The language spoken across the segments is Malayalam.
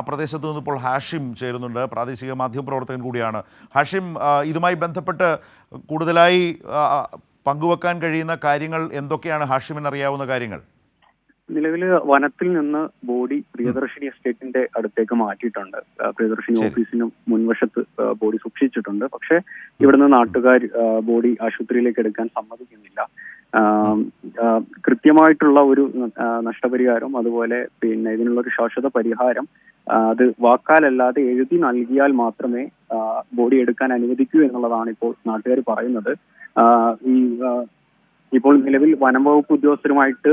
ആ പ്രദേശത്ത് നിന്ന് ഇപ്പോൾ ഹാഷിം ചേരുന്നുണ്ട്, പ്രാദേശിക മാധ്യമപ്രവർത്തകൻ കൂടിയാണ്. ഹാഷിം, ഇതുമായി ബന്ധപ്പെട്ട് കൂടുതലായി പങ്കുവെക്കാൻ കഴിയുന്ന കാര്യങ്ങൾ എന്തൊക്കെയാണ് ഹാഷിമിന് അറിയാവുന്ന കാര്യങ്ങൾ? നിലവിൽ വനത്തിൽ നിന്ന് ബോഡി പ്രിയദർശിനി എസ്റ്റേറ്റിന്റെ അടുത്തേക്ക് മാറ്റിയിട്ടുണ്ട്. പ്രിയദർശിനി ഓഫീസിന് മുൻവശത്ത് ബോഡി സൂക്ഷിച്ചിട്ടുണ്ട്. പക്ഷെ ഇവിടുന്ന് നാട്ടുകാർ ബോഡി ആശുപത്രിയിലേക്ക് എടുക്കാൻ സമ്മതിക്കുന്നില്ല. കൃത്യമായിട്ടുള്ള ഒരു നഷ്ടപരിഹാരം, അതുപോലെ പിന്നെ ഇതിനുള്ള ഒരു ശാശ്വത പരിഹാരം അത് വാക്കാലല്ലാതെ എഴുതി നൽകിയാൽ മാത്രമേ ബോഡി എടുക്കാൻ അനുവദിക്കൂ എന്നുള്ളതാണ് ഇപ്പോൾ നാട്ടുകാർ പറയുന്നത്. ഇപ്പോൾ നിലവിൽ വനം വകുപ്പ് ഉദ്യോഗസ്ഥരുമായിട്ട്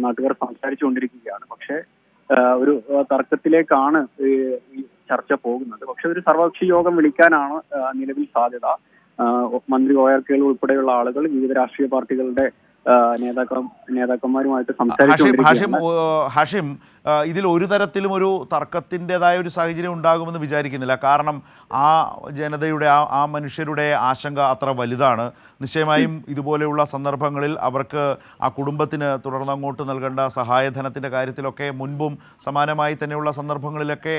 നാട്ടുകാർ സംസാരിച്ചുകൊണ്ടിരിക്കുകയാണ്. പക്ഷെ ഒരു തർക്കത്തിലേക്കാണ് ഈ ചർച്ച പോകുന്നത്. പക്ഷെ ഒരു സർവകക്ഷി യോഗം വിളിക്കാനാണ് നിലവിൽ സാധ്യത. മന്ത്രി OR കേളു ഉൾപ്പെടെയുള്ള ആളുകൾ വിവിധ രാഷ്ട്രീയ പാർട്ടികളുടെ നേതാക്കന്മാരുമായിട്ട് സംസാരിച്ചുകൊണ്ടിരിക്കുകയാണ്. ഹാഷിം, ഇതിൽ ഒരു തരത്തിലും ഒരു തർക്കത്തിൻ്റെതായ ഒരു സാഹചര്യം ഉണ്ടാകുമെന്ന് വിചാരിക്കുന്നില്ല. കാരണം ആ ജനതയുടെ ആ മനുഷ്യരുടെ ആശങ്ക അത്ര വലുതാണ്. നിശ്ചയമായും ഇതുപോലെയുള്ള സന്ദർഭങ്ങളിൽ അവർക്ക് ആ കുടുംബത്തിന് തുടർന്നങ്ങോട്ട് നൽകേണ്ട സഹായധനത്തിൻ്റെ കാര്യത്തിലൊക്കെ മുൻപും സമാനമായി തന്നെയുള്ള സന്ദർഭങ്ങളിലൊക്കെ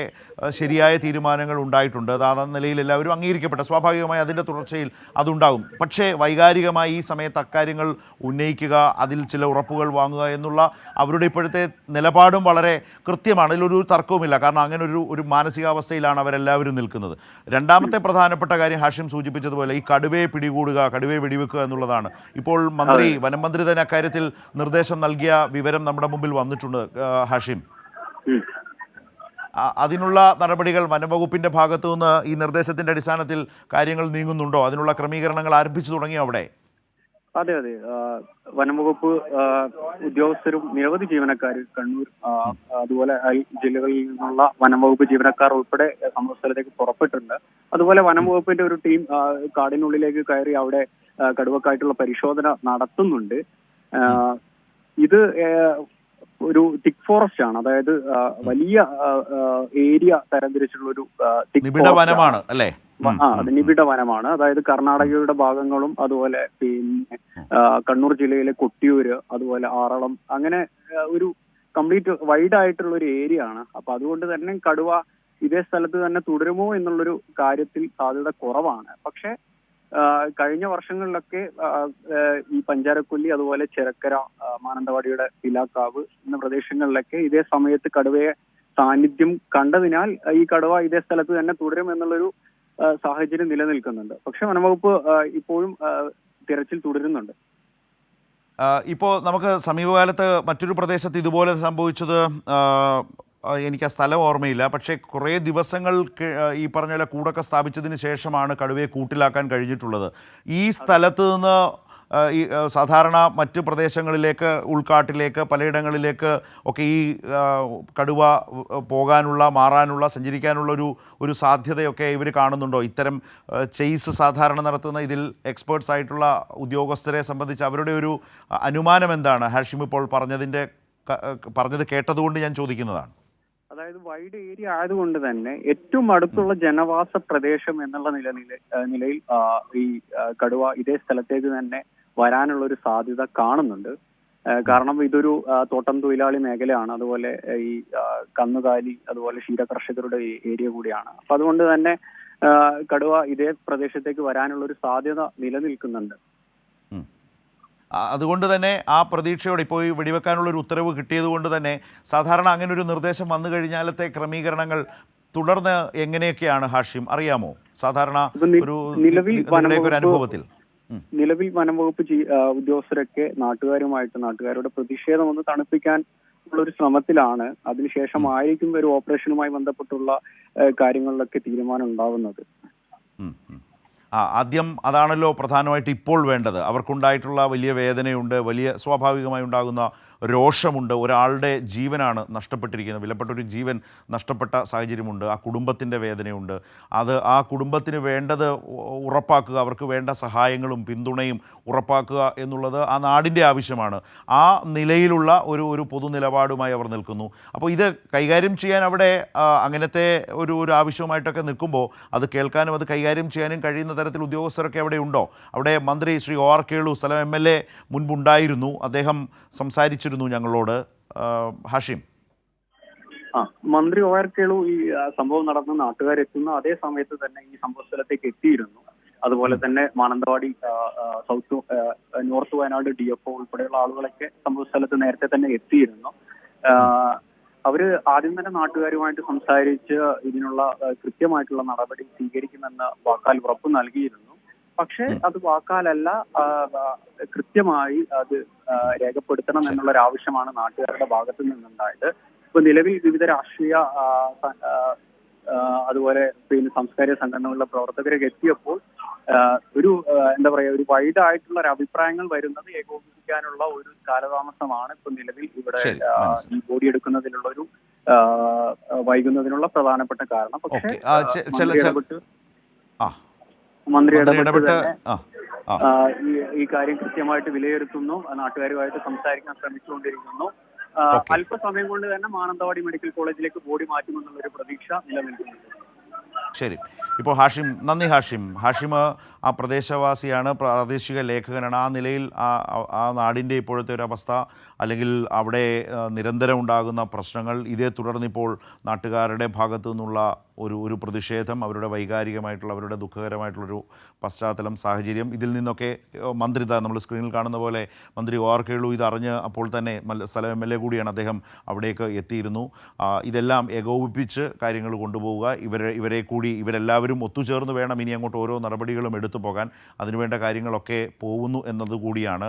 ശരിയായ തീരുമാനങ്ങൾ ഉണ്ടായിട്ടുണ്ട്. അത് ആ നിലയിൽ എല്ലാവരും അംഗീകരിക്കപ്പെട്ട, സ്വാഭാവികമായി അതിൻ്റെ തുടർച്ചയിൽ അതുണ്ടാകും. പക്ഷേ വൈകാരികമായി ഈ സമയത്ത് അക്കാര്യങ്ങൾ ഉന്നയിക്കുക, അതിൽ ചില ഉറപ്പുകൾ വാങ്ങുക എന്നുള്ള അവരുടെ ഇപ്പോഴത്തെ നിലപാടും വളരെ കൃത്യമാണ്. അതിലൊരു തർക്കവുമില്ല. കാരണം അങ്ങനെ ഒരു മാനസികാവസ്ഥയിലാണ് അവരെല്ലാവരും നിൽക്കുന്നത്. രണ്ടാമത്തെ പ്രധാനപ്പെട്ട കാര്യം ഹാഷിം സൂചിപ്പിച്ചതുപോലെ ഈ കടുവയെ പിടികൂടുക, കടുവയെ വെടിവെക്കുക എന്നുള്ളതാണ്. ഇപ്പോൾ വനം മന്ത്രി തന്നെ അക്കാര്യത്തിൽ നിർദ്ദേശം നൽകിയ വിവരം നമ്മുടെ മുമ്പിൽ വന്നിട്ടുണ്ട്. ഹാഷിം, അതിനുള്ള നടപടികൾ വനംവകുപ്പിൻ്റെ ഭാഗത്തു നിന്ന് ഈ നിർദ്ദേശത്തിൻ്റെ അടിസ്ഥാനത്തിൽ കാര്യങ്ങൾ നീങ്ങുന്നുണ്ടോ? അതിനുള്ള ക്രമീകരണങ്ങൾ ആരംഭിച്ചു തുടങ്ങിയോ അവിടെ? അതെ, വനംവകുപ്പ് ഉദ്യോഗസ്ഥരും നിരവധി ജീവനക്കാർ, കണ്ണൂർ അതുപോലെ ജില്ലകളിൽ നിന്നുള്ള വനംവകുപ്പ് ജീവനക്കാർ ഉൾപ്പെടെ സംഭവസ്ഥലത്തേക്ക് പുറപ്പെട്ടിട്ടുണ്ട്. അതുപോലെ വനംവകുപ്പിന്റെ ഒരു ടീം കാടിനുള്ളിലേക്ക് കയറി അവിടെ കടുവക്കായിട്ടുള്ള പരിശോധന നടത്തുന്നുണ്ട്. ഇത് ഒരു തിക് ഫോറസ്റ്റ് ആണ്, അതായത് വലിയ ഏരിയ തരംതിരിച്ചിട്ടുള്ള ഒരു നിബിഡ വനമാണ് അല്ലേ? അത് നിബിഡ വനമാണ്. അതായത് കർണാടകയുടെ ഭാഗങ്ങളും അതുപോലെ പിന്നെ കണ്ണൂർ ജില്ലയിലെ കൊട്ടിയൂര്, അതുപോലെ ആറളം, അങ്ങനെ ഒരു കംപ്ലീറ്റ് വൈഡ് ആയിട്ടുള്ള ഒരു ഏരിയ ആണ്. അപ്പൊ അതുകൊണ്ട് തന്നെ കടുവ ഇതേ സ്ഥലത്ത് തന്നെ തുടരുമോ എന്നുള്ളൊരു കാര്യത്തിൽ സാധ്യത കുറവാണ്. പക്ഷെ കഴിഞ്ഞ വർഷങ്ങളിലൊക്കെ ഈ പഞ്ചാരക്കൊല്ലി, അതുപോലെ ചെരക്കര, മാനന്തവാടിയുടെ പിലാക്കാവ് എന്ന പ്രദേശങ്ങളിലൊക്കെ ഇതേ സമയത്ത് കടുവയെ സാന്നിധ്യം കണ്ടതിനാൽ ഈ കടുവ ഇതേ സ്ഥലത്ത് തന്നെ തുടരും എന്നുള്ളൊരു സാഹചര്യം നിലനിൽക്കുന്നുണ്ട്. പക്ഷെ വനംവകുപ്പ് ഇപ്പോഴും തിരച്ചിൽ തുടരുന്നുണ്ട്. ഇപ്പോൾ നമുക്ക് സമീപകാലത്ത് മറ്റൊരു പ്രദേശത്ത് ഇതുപോലെ സംഭവിച്ചത്, എനിക്ക് ആ സ്ഥലം ഓർമ്മയില്ല, പക്ഷേ കുറേ ദിവസങ്ങൾ ഈ പറഞ്ഞ പോലെ കൂടൊക്കെ സ്ഥാപിച്ചതിന് ശേഷമാണ് കടുവയെ കൂട്ടിലാക്കാൻ കഴിഞ്ഞിട്ടുള്ളത്. ഈ സ്ഥലത്ത് നിന്ന് ഈ സാധാരണ മറ്റ് പ്രദേശങ്ങളിലേക്ക്, ഉൾക്കാട്ടിലേക്ക്, പലയിടങ്ങളിലേക്ക് ഒക്കെ ഈ കടുവ മാറാനുള്ള, സഞ്ചരിക്കാനുള്ള ഒരു സാധ്യതയൊക്കെ ഇവർ കാണുന്നുണ്ടോ? ഇത്തരം ചെയ്സ് സാധാരണ നടത്തുന്ന ഇതിൽ എക്സ്പേർട്സ് ആയിട്ടുള്ള ഉദ്യോഗസ്ഥരെ സംബന്ധിച്ച് അവരുടെ ഒരു അനുമാനം എന്താണ്? ഹാഷിം ഇപ്പോൾ പറഞ്ഞത് കേട്ടതുകൊണ്ട് ഞാൻ ചോദിക്കുന്നതാണ്. അതായത് വൈഡ് ഏരിയ ആയതുകൊണ്ട് തന്നെ ഏറ്റവും അടുത്തുള്ള ജനവാസ പ്രദേശം എന്നുള്ള നിലയിൽ ഈ കടുവ ഇതേ സ്ഥലത്തേക്ക് തന്നെ വരാനുള്ള ഒരു സാധ്യത കാണുന്നുണ്ട്. കാരണം ഇതൊരു തോട്ടം തൊഴിലാളി മേഖലയാണ്, അതുപോലെ ഈ കന്നുകാലി, അതുപോലെ ക്ഷീരകർഷകരുടെ ഏരിയ കൂടിയാണ്. അപ്പൊ അതുകൊണ്ട് തന്നെ കടുവ ഇതേ പ്രദേശത്തേക്ക് വരാനുള്ള ഒരു സാധ്യത നിലനിൽക്കുന്നുണ്ട്. അതുകൊണ്ട് തന്നെ ആ പ്രതീക്ഷയോടെ ഇപ്പോൾ ഈ വെടിവെക്കാനുള്ളൊരു ഉത്തരവ് കിട്ടിയത് കൊണ്ട് തന്നെ സാധാരണ അങ്ങനെ ഒരു നിർദ്ദേശം വന്നു കഴിഞ്ഞാലത്തെ ക്രമീകരണങ്ങൾ തുടർന്ന് എങ്ങനെയൊക്കെയാണ് ഹാഷിം, അറിയാമോ? സാധാരണ ഒരു അനുഭവത്തിൽ നിലവിൽ വനംവകുപ്പ് ഉദ്യോഗസ്ഥരൊക്കെ നാട്ടുകാരുടെ പ്രതിഷേധം ഒന്ന് തണുപ്പിക്കാൻ ഉള്ള ഒരു ശ്രമത്തിലാണ്. അതിനുശേഷമായിരിക്കും ഒരു ഓപ്പറേഷനുമായി ബന്ധപ്പെട്ടുള്ള കാര്യങ്ങളിലൊക്കെ തീരുമാനം ഉണ്ടാവുന്നത്. ആദ്യം അതാണല്ലോ പ്രധാനമായിട്ട് ഇപ്പോൾ വേണ്ടത്. അവർക്കുണ്ടായിട്ടുള്ള വലിയ വേദനയുണ്ട്, വലിയ സ്വാഭാവികമായി ഉണ്ടാകുന്ന രോഷമുണ്ട്. ഒരാളുടെ ജീവനാണ് നഷ്ടപ്പെട്ടിരിക്കുന്നത്, വിലപ്പെട്ടൊരു ജീവൻ നഷ്ടപ്പെട്ട സാഹചര്യമുണ്ട്. ആ കുടുംബത്തിൻ്റെ വേദനയുണ്ട്. ആ കുടുംബത്തിന് വേണ്ടത് ഉറപ്പാക്കുക, അവർക്ക് വേണ്ട സഹായങ്ങളും പിന്തുണയും ഉറപ്പാക്കുക എന്നുള്ളത് ആ നാടിൻ്റെ ആവശ്യമാണ്. ആ നിലയിലുള്ള ഒരു പൊതു നിലപാടുമായി അവർ നിൽക്കുന്നു. അപ്പോൾ ഇത് കൈകാര്യം ചെയ്യാൻ അവിടെ അങ്ങനത്തെ ഒരു ആവശ്യവുമായിട്ടൊക്കെ നിൽക്കുമ്പോൾ അത് കേൾക്കാനും അത് കൈകാര്യം ചെയ്യാനും കഴിയുന്ന തരത്തിൽ ഉദ്യോഗസ്ഥരൊക്കെ അവിടെ ഉണ്ടോ? അവിടെ മന്ത്രി ശ്രീ OR കേളു, സ്ഥലം MLA മുൻപുണ്ടായിരുന്നു, അദ്ദേഹം സംസാരിച്ചിരുന്നു ഞങ്ങളോട്. ഹാഷിം, ആ മന്ത്രി OR കേളു ഈ സംഭവം നടന്ന നാട്ടുകാരെത്തുന്ന അതേ സമയത്ത് തന്നെ ഈ സംഭവ സ്ഥലത്തേക്ക് എത്തിയിരുന്നു. അതുപോലെ തന്നെ Mananthavady south north Wayanad DFO ഉൾപ്പെടെയുള്ള ആളുകളൊക്കെ സംഭവ സ്ഥലത്ത് നേരത്തെ തന്നെ എത്തിയിരുന്നു. അവര് ആദ്യം തന്നെ നാട്ടുകാരുമായിട്ട് സംസാരിച്ച് ഇതിനുള്ള കൃത്യമായിട്ടുള്ള നടപടി സ്വീകരിക്കുമെന്ന് വാക്കാൽ ഉറപ്പ് നൽകിയിരുന്നു. പക്ഷേ അത് വാക്കാലല്ല, കൃത്യമായി അത് രേഖപ്പെടുത്തണം എന്നുള്ളൊരു ആവശ്യമാണ് നാട്ടുകാരുടെ ഭാഗത്തു നിന്നുണ്ടായത്. ഇപ്പൊ നിലവിൽ വിവിധ രാഷ്ട്രീയ അതുപോലെ സാംസ്കാരിക സംഘടനകളുടെ പ്രവർത്തകരൊക്കെ എത്തിയപ്പോൾ ഒരു എന്താ പറയാ ഒരു വൈഡ് ആയിട്ടുള്ള ഒരു അഭിപ്രായങ്ങൾ വരുന്നത് ഏകോപിപ്പിക്കാനുള്ള ഒരു കാലതാമസമാണ് ഇപ്പൊ നിലവിൽ ഇവിടെ ഈ ബോഡി എടുക്കുന്നതിനുള്ള ഒരു വൈകുന്നതിനുള്ള പ്രധാനപ്പെട്ട കാരണം. പക്ഷേ മന്ത്രി ഇടപെട്ട് ഈ കാര്യം കൃത്യമായിട്ട് വിലയിരുത്തുന്നു, നാട്ടുകാരുമായിട്ട് സംസാരിക്കാൻ ശ്രമിച്ചുകൊണ്ടിരിക്കുന്നു. അല്പസമയം കൊണ്ട് തന്നെ മാനന്തവാടി മെഡിക്കൽ കോളേജിലേക്ക് ബോഡി മാറ്റുമെന്നുള്ളൊരു പ്രതീക്ഷ നിലനിൽക്കുന്നുണ്ട്. ശരി. ഇപ്പോൾ നന്ദി ഹാഷിം ആ പ്രദേശവാസിയാണ്, പ്രാദേശിക ലേഖകനാണ്. ആ നിലയിൽ ആ നാടിൻ്റെ ഇപ്പോഴത്തെ ഒരു അവസ്ഥ, അല്ലെങ്കിൽ അവിടെ നിരന്തരം ഉണ്ടാകുന്ന പ്രശ്നങ്ങൾ, ഇതേ തുടർന്നിപ്പോൾ നാട്ടുകാരുടെ ഭാഗത്തു നിന്നുള്ള ഒരു പ്രതിഷേധം, അവരുടെ വൈകാരികമായിട്ടുള്ള അവരുടെ ദുഃഖകരമായിട്ടുള്ളൊരു പശ്ചാത്തലം, സാഹചര്യം, ഇതിൽ നിന്നൊക്കെ മന്ത്രി നമ്മൾ സ്ക്രീനിൽ കാണുന്ന പോലെ മന്ത്രി OR കേളു ഇതറിഞ്ഞ് അപ്പോൾ തന്നെ സ്ഥലം MLA കൂടിയാണ് അദ്ദേഹം, അവിടേക്ക് എത്തിയിരുന്നു. ഇതെല്ലാം ഏകോപിപ്പിച്ച് കാര്യങ്ങൾ കൊണ്ടുപോവുക, ഇവരെല്ലാവരും ഒത്തുചേർന്ന് വേണം ഇനി അങ്ങോട്ട് ഓരോ നടപടികളും എടുത്തു പോകാൻ. അതിനുവേണ്ട കാര്യങ്ങളൊക്കെ പോകുന്നു എന്നതുകൂടിയാണ്